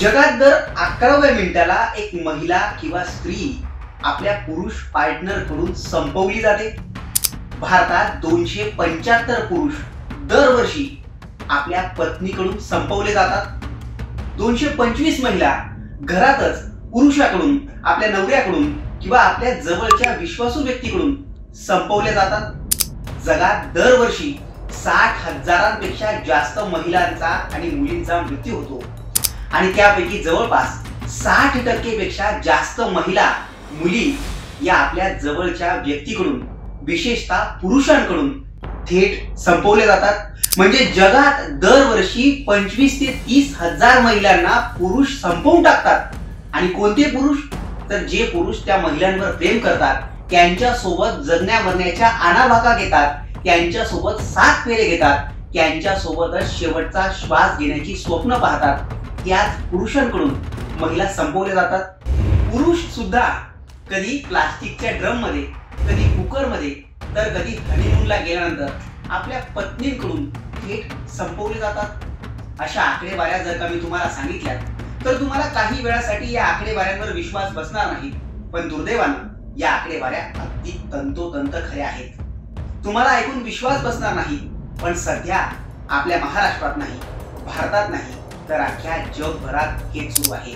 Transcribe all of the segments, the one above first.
जगात दर 11व्या मिनिटाला एक महिला किंवा स्त्री आपल्या पुरुष पार्टनर कडून संपवली जाते। भारतात 275 पुरुष दरवर्षी आपल्या पत्नीकडून संपवले जातात। 225 महिला घरातच पुरुषाकडून, आपल्या नवऱ्याकडून किंवा आपल्या जवळच्या विश्वासू व्यक्तीकडून संपवले जातात। जगात दरवर्षी 60,000पेक्षा जास्त महिलांचा आणि मुलींचा मृत्यू होतो आणि त्यापैकी जवळपास 60% पेक्षा जास्त महिला, मुली या आपल्या जवळच्या व्यक्तीकडून, विशेषतः पुरुषांकडून थेट संपवले जातात। म्हणजे जगात दरवर्षी 25 ते 30,000 महिलांना पुरुष संपवून टाकतात। आणि कोणते पुरुष? तर जे पुरुष त्या महिलांवर प्रेम करतात, त्यांच्या सोबत जगण्या मरण्याच्या आणाभाका घेतात, त्यांच्या सोबत 7 फेरे घेतात, त्यांच्या सोबतच शेवटचा श्वास घेण्याची स्वप्न पाहतात, त्याच पुरुषांकडून महिला संपवल्या जातात। पुरुष सुद्धा कधी प्लास्टिकच्या ड्रम मध्ये, कधी कुकर मध्ये, तर कधी हनीमूनला गेल्यानंतर आपल्या पत्नीकडून थेट संपवले जातात। अशा आकडेवाऱ्या जर का मी तुम्हाला सांगितल्या तर तुम्हाला काही वेळासाठी या आकडेवाऱ्यांवर विश्वास बसणार नाही, पण दुर्दैवानं या आकडेवाऱ्या अगदी तंतोतंत खऱ्या आहेत। तुम्हाला ऐकून विश्वास बसणार नाही, पण सध्या आपल्या महाराष्ट्रात नाही, भारतात नाही, तर अख्ख्या जगभरात हेच सुरू आहे।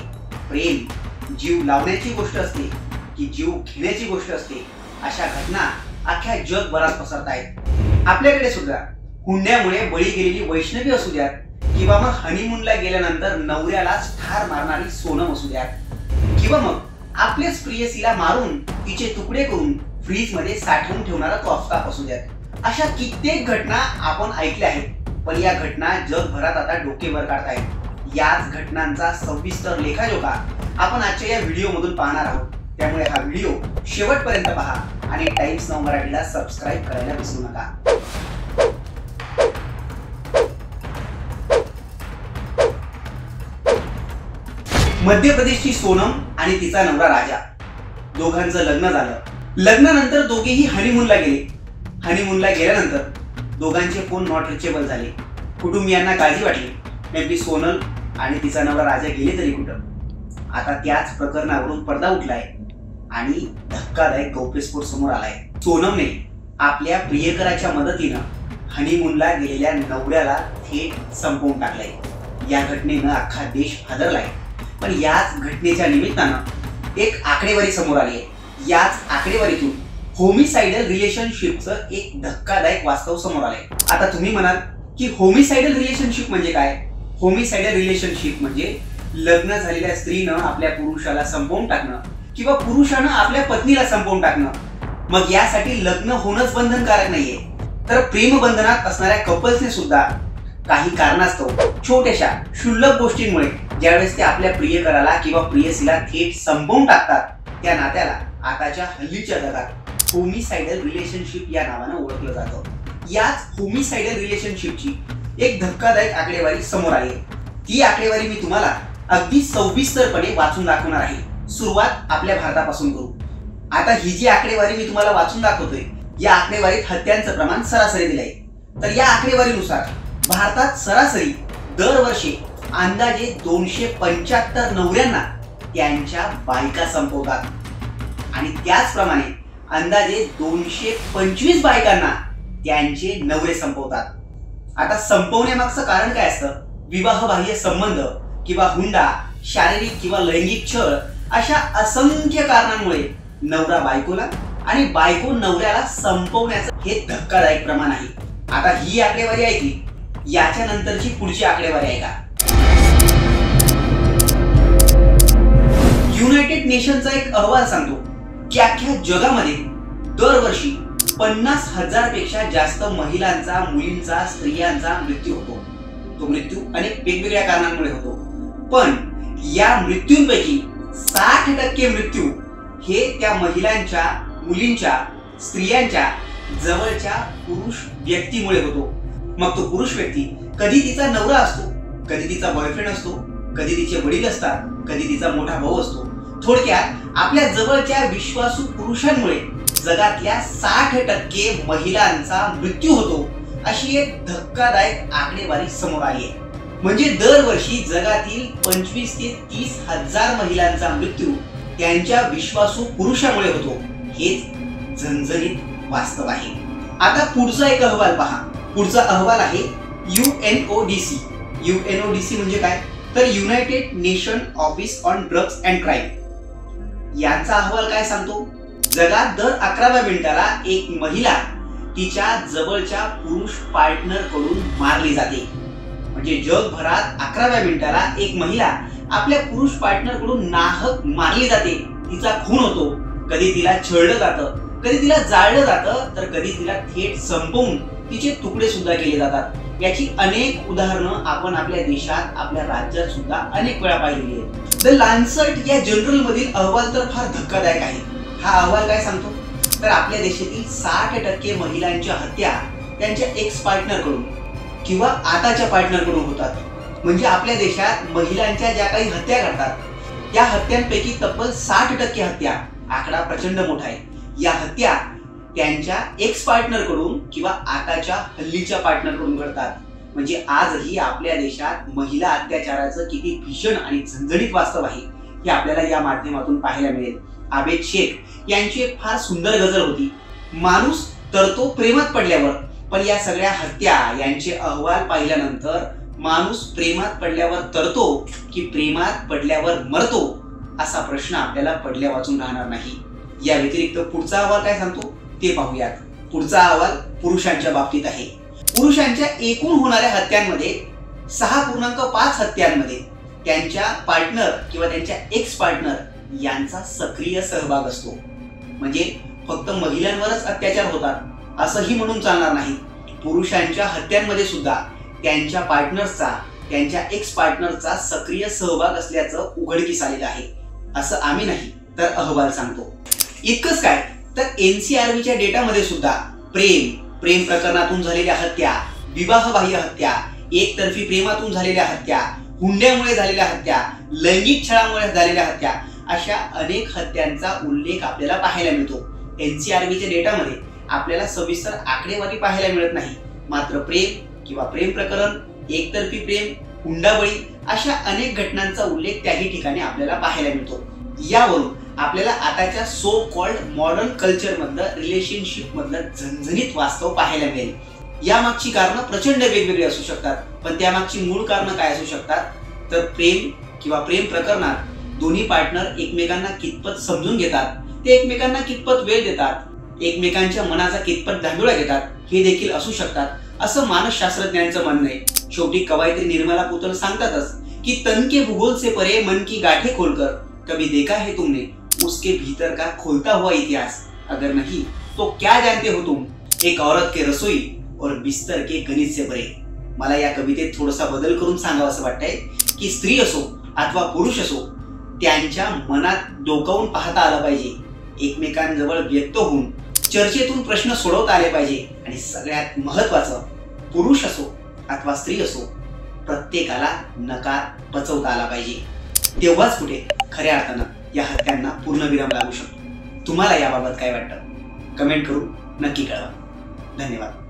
प्रेम जीव लावण्याची गोष्ट असते की जीव घेण्याची गोष्ट असते, अशा घटना अख्ख्या जगभरात पसरत आहेत। आपल्याकडे सुद्धा हुंड्यामुळे बळी गेलेली वैष्णवी असू द्यात, किंवा मग हनीमूनला गेल्यानंतर नवऱ्याला ठार मारणारी सोनम असू द्यात, किंवा मग आपल्याच प्रियसीला मारून तिचे तुकडे करून फ्रीज मध्ये साठवून ठेवणारा तो अफताब असू द्यात, अशा कित्येक घटना आपण ऐकल्या आहेत। पण या घटना जगभरात आता डोके वर काढतायत। याच घटनांचा सविस्तर लेखाजोखा आपण आजच्या या व्हिडिओ मधून पाहणार आहोत। त्यामुळे हा व्हिडिओ शेवटपर्यंत पहा आणि टाइम्स नाऊ मराठीला सबस्क्राइब करायला विसरू नका। मध्य प्रदेशची सोनम आणि तिचा नवरा राजा, दोघांचं लग्न झालं। लग्नानंतर दोघेही हनीमूनला गेले। हनीमूनला गेल्यानंतर दोघांचे फोन नॉट रिचेबल झाले। कुटुंबियांना काळजी वाटली, नेमकी सोनल आणि तिचा नवरा राजा गेले तरी कुठं। आता त्याच प्रकरणावरून पडदा उठलाय आणि धक्कादायक गौप्यस्फोट समोर आलाय। सोनमने आपल्या प्रियकराच्या मदतीनं हनीमूनला गेलेल्या नवऱ्याला थेट संपवून टाकलंय। या घटनेनं अख्खा देश हादरलाय। पण याच घटनेच्या निमित्तानं एक आकडेवारी समोर आली आहे। याच आकडेवारीतून होमिसाइडल रिलेशनशिपचं एक धक्कादायक वास्तव समोर आलंय। आता तुम्ही म्हणाल की होमिसाइडल रिलेशनशिप म्हणजे काय? होमिसाइडल रिलेशनशिप म्हणजे लग्न झालेल्या स्त्रीनं आपल्या पुरुषाला संपवून टाकणं किंवा पुरुषानं आपल्या पत्नीला संपवून टाकणं। मग यासाठी लग्न होणंच बंधनकारक नाहीये, तर प्रेमबंधनात असणाऱ्या कपल्सने सुद्धा काही कारणास्तव छोट्याशा क्षुल्लक गोष्टींमुळे ज्यावेळेस ते आपल्या प्रियकराला किंवा प्रियसीला थेट संपवून टाकतात, त्या नात्याला आताच्या हल्लीच्या जगात होमिसाइडल रिलेशनशिप या नावानं ओळखलं जातं। याच होमिसाइडल रिलेशनशिपची एक धक्कादायक आकडेवारी समोर आली आहे। ती आकडेवारी मी तुम्हाला अगदी सविस्तरपणे वाचून दाखवणार आहे। सुरुवात आपल्या भारतापासून करू। आता ही जी आकडेवारी मी तुम्हाला वाचून दाखवतोय, या आकडेवारीत हत्यांचं प्रमाण सरासरी दिलंय। तर या आकडेवारीनुसार भारतात सरासरी दरवर्षी अंदाजे 275 नवऱ्यांना त्यांच्या बायका संपवतात आणि त्याचप्रमाणे अंदाजे 225 बायकांना त्यांचे नवरे संपवतात। आता संपवण्यामागचं कारण काय असतं? विवाहबाह्य संबंध किंवा हुंडा, शारीरिक किंवा लैंगिक छळ, अशा असंख्य कारणांमुळे नवरा बायकोला आणि बायको नवऱ्याला संपवण्याचं हे धक्कादायक प्रमाण आहे। आता ही आकडेवारी ऐकली, याच्या नंतरची पुढची आकडेवारी ऐका। युनायटेड नेशनचा एक अहवाल सांगतो की अख्ख्या जगामध्ये दरवर्षी 50,000 पेक्षा जास्त महिलांचा, मुलींचा, स्त्रियांचा मृत्यू होतो। तो मृत्यू अनेक वेगवेगळ्या कारणांमुळे होतो, पण या मृत्यूंपैकी 60% मृत्यू हे त्या महिलांच्या, मुलींच्या, स्त्रियांच्या जवळच्या पुरुष व्यक्तीमुळे होतो। मग तो पुरुष व्यक्ती कधी तिचा नवरा असतो, कधी तिचा बॉयफ्रेंड असतो, कधी तिचे वडील असतात, कधी तिचा मोठा भाऊ असतो। थोडक्यात आपल्या जवळच्या विश्वासू पुरुषांमुळे जगातल्या 60% महिलांचा मृत्यू होतो, अशी एक धक्कादायक आकडेवारी समोर आली आहे। म्हणजे दरवर्षी जगातील 25 ते 30 हजार महिलांचा मृत्यू त्यांच्या विश्वासू पुरुषामुळे होतो. हेच झणझणीत वास्तव आहे. आता पुढचा एक अहवाल पहा. पुढचा अहवाल आहे UNODC. UNODC म्हणजे काय, तर United nation office on drugs and crime. यांचा अहवाल काय सांगतो, जगात दर 11व्या मिनिटाला एक महिला तिच्या जवळच्या पुरुष पार्टनर कडून मारली जाते. म्हणजे जगभरात 11व्या मिनिटाला एक महिला आपल्या पुरुष पार्टनर कडून नाहक मारली जाते. तिचा खून होतो. कधी तिला छळलं जातं, कधी तिला जाळलं जातं, तर कधी तिला थेट संपवून तिचे तुकडे सुद्धा केले जातात. याची अनेक उदाहरणं आपण आपल्या देशात, आपल्या राज्यात सुद्धा अनेक वेळा पाहिलेली आहेत. द लान्सेट या जर्नल मधील अहवाल तर फार धक्कादायक आहे. हा अहवाल काय सांगतो, तर आपल्या देशातील 60% महिलांच्या हत्या त्यांच्या एक्स पार्टनर कडून किंवा आताच्या पार्टनर कडून होतात. म्हणजे आपल्या देशात महिलांच्या ज्या काही हत्या घडतात त्या हत्यांपैकी तब्बल 60% हत्या, आकडा प्रचंड मोठा आहे, या हत्या त्यांच्या एक्स पार्टनर कडून किंवा आताच्या हल्लीच्या पार्टनर कडून घडतात. म्हणजे आजही आपल्या देशात महिला अत्याचाराचं किती भीषण आणि झणझणीत वास्तव आहे हे आपल्याला या माध्यमातून पाहायला मिळेल. आबेद शेख यांची एक फार सुंदर गझल होती, माणूस तरतो प्रेमात पडल्यावर. पण या सगळ्या हत्या यांचे अहवाल पाहिल्यानंतर माणूस प्रेमात पडल्यावर तरतो की प्रेमात पडल्यावर मरतो असा प्रश्न आपल्याला पडल्या वाचून राहणार नाही. या व्यतिरिक्त पुढचा अहवाल काय सांगतो ते पाहूयात. पुढचा अहवाल पुरुषांच्या बाबतीत आहे. पुरुषांच्या एकूण होणाऱ्या हत्यांमध्ये 6.5 हत्यांमध्ये त्यांच्या पार्टनर किंवा त्यांच्या एक्स पार्टनर यांचा सक्रिय सहभाग असतो. म्हणजे फक्त महिलांवरच अत्याचार होतात असंही म्हणून चालणार नाही. पुरुषांच्या हत्यांमध्ये सुद्धा त्यांच्या पार्टनरचा, त्यांच्या एक्स पार्टनरचा सक्रिय सहभाग असल्याचं उघडकीस आलेलं आहे. असं आम्ही नाही तर अहवाल सांगतो. इतकंच काय, तर NCRBच्या डेटामध्ये सुद्धा प्रेम प्रकरणातून झालेल्या हत्या, विवाहबाह्य हत्या, एकतर्फी प्रेमातून झालेल्या हत्या, हुंड्यामुळे झालेल्या हत्या, लैंगिक छळामुळे झालेल्या हत्या, अशा अनेक हत्यांचा उल्लेख आपल्याला पाहायला मिळतो. NCRBच्या डेटामध्ये आपल्याला सविस्तर आकडेवारी पाहायला मिळत नाही. मात्र प्रेम किंवा प्रेम प्रकरण, एकतर्फी प्रेम, हुंडाबळी अशा अनेक घटनांचा उल्लेख त्याही ठिकाणी आपल्याला पाहायला मिळतो. यावरून आपल्याला आताच्या सो कॉल्ड मॉडर्न कल्चर मधलं, रिलेशनशिप मधलं झणझणीत वास्तव पाहायला मिळेल. यामागची कारणं प्रचंड वेगवेगळी असू शकतात, पण त्यामागची मूळ कारणं काय असू शकतात, तर प्रेम किंवा प्रेम प्रकरणात दोन्ही पार्टनर एकमेकांना कितपत समजून घेतात, ते एकमेकांना कितपत वेळ देतात, एकमेकांच्या मनाचा कितपत धांडोळा घेतात हे देखील असू शकतात, असं मानसशास्त्रज्ञांचं म्हणणं आहे. शेवटी कवयित्री निर्मला पुतल सांगतातच की तन के भूगोल से परे मन की गाठे खोलकर कभी देखा है तुमने उसके भीतर का खोलता हुआ इतिहास, अगर नहीं तो क्या जानते हो तुम, एक औरत के रसोई और बिस्तर के गणित से परे. मला या कवितेत थोडासा बदल करून सांगावं असं वाटतंय की स्त्री असो अथवा पुरुष असो, त्यांच्या मनात डोकावून पाहता आलं पाहिजे, एकमेकांजवळ व्यक्त होऊन चर्चेतून प्रश्न सोडवता आले पाहिजे. आणि सगळ्यात महत्वाचं, पुरुष असो अथवा स्त्री असो, प्रत्येकाला नकार पचवता आला पाहिजे. तेव्हाच कुठे खऱ्या अर्थानं या हत्यांना पूर्णविराम लागू शकतो. तुम्हाला याबाबत काय वाटतं, कमेंट करून नक्की कळवा. धन्यवाद.